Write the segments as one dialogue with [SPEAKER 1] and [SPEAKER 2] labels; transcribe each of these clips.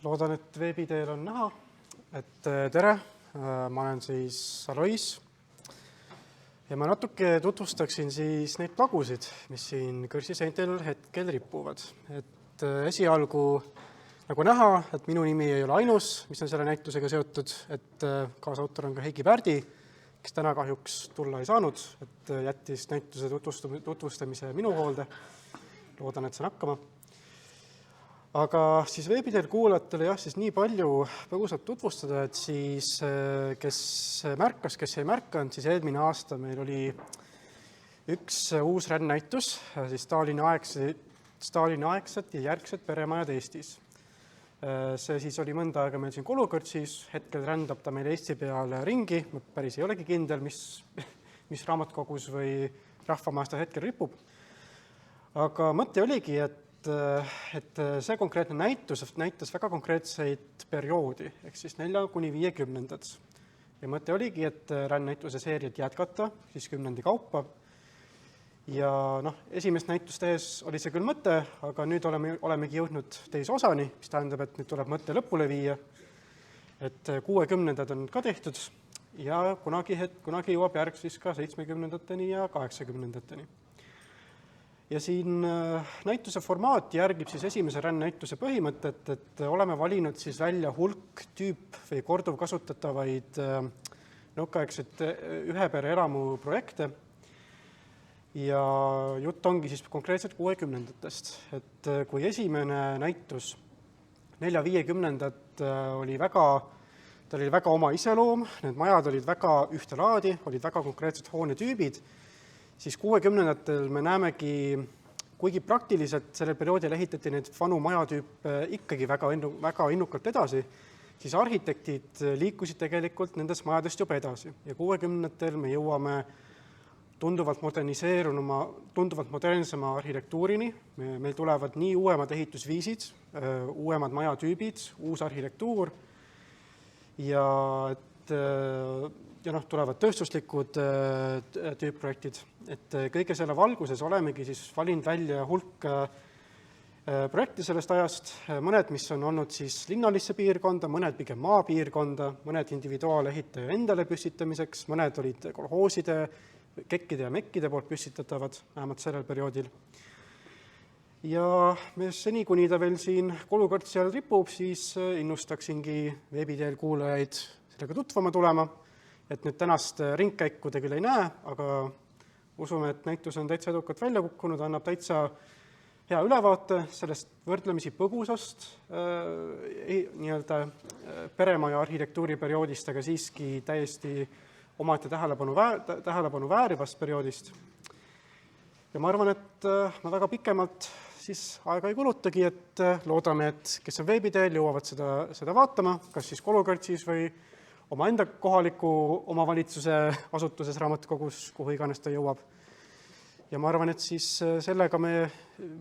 [SPEAKER 1] Loodan, et veebi teel on näha. Tere, ma olen siis Alois ja ma natuke tutvustaksin siis neid plagusid, mis siin kõrsiseintel hetkel rippuvad. Esialgu nagu näha, et minu nimi ei ole ainus, mis on selle näitusega seotud, et kaasautor on ka Heiki Pärdi, kes täna kahjuks tulla ei saanud, et jättis näituse tutvustamise minu hoolde. Loodan, et saan hakkama. Aga siis veebiteel kuulajatele siis nii palju põgusalt tutvustada, et siis kes märkas, kes ei märkanud, siis eelmine aasta meil oli üks uus rändnäitus, siis Stalini aegset ja järgset peremajad Eestis. See siis oli mõnda aega meil siin Kulukõrtsis, hetkel rändab ta meil Eesti peale ringi, ma päris ei olegi kindel, mis raamatukogus või rahvamajas ta hetkel ripub. Aga mõte oligi, et see konkreetne näitus näitas väga konkreetseid perioodi, ehk siis 4–50. Ja mõte oligi, et rändnäituse seeriat jätkata siis 10. kaupa. Ja esimest näitust tehes oli see küll mõte, aga nüüd olemegi jõudnud teise osani, mis tähendab, et nüüd tuleb mõte lõpule viia. Et 60. on ka tehtud ja kunagi jõuab järg siis ka 70. ja 80. Ja siin näituse formaat järgib siis esimese rändnäituse põhimõtet, et oleme valinud siis välja hulk tüüp- või korduvkasutatavaid nõukaaegseid ühe pere elamu projekte. Ja jutt ongi siis konkreetselt 60. Et kui esimene näitus 4–50. oli väga oma iseloom, need majad olid väga ühte laadi, olid väga konkreetsed hoonetüübid, siis 60. me näemegi, kuigi praktiliselt sellel perioodil ehitati neid vanu majatüüpe ikkagi väga innukalt edasi, siis arhitektid liikusid tegelikult nendest majadest juba edasi. Ja 60. me jõuame tunduvalt modernsema arhitektuurini. Meil tulevad nii uuemad ehitusviisid, uuemad majatüübid, uus arhitektuur ja tulevad tööstuslikud tüüpprojektid. Et kõige selle valguses olemegi siis valinud välja hulk projekti sellest ajast, mõned, mis on olnud siis linnalisse piirkonda, mõned pigem maapiirkonda, mõned individuaalehitaja endale püstitamiseks, mõned olid kolhooside, kekkide ja mekkide poolt püstitatavad, vähemalt sellel perioodil. Ja seni, kuni ta veel siin Kulukõrtsi all ripub, siis innustaksingi veebiteel kuulajaid sellega tutvama tulema. Et nüüd tänast ringkäiku te küll ei näe, aga usume, et näitus on täitsa edukalt välja kukkunud, annab täitsa hea ülevaate sellest võrdlemisi põgusast peremaja arhitektuuriperioodist, aga siiski täiesti omaette tähelepanu väärivast perioodist. Ja ma arvan, et ma väga pikemalt siis aega ei kulutagi, et loodame, et kes on veebiteel, jõuavad seda vaatama, kas siis Kulukõrtsis või omaenda kohaliku omavalitsuse asutuses raamatukogus, kuhu iganes ta jõuab. Ja ma arvan, et siis sellega me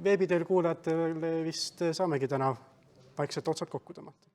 [SPEAKER 1] veebiteel kuulajatele vist saamegi täna vaikselt otsad kokku tõmmata.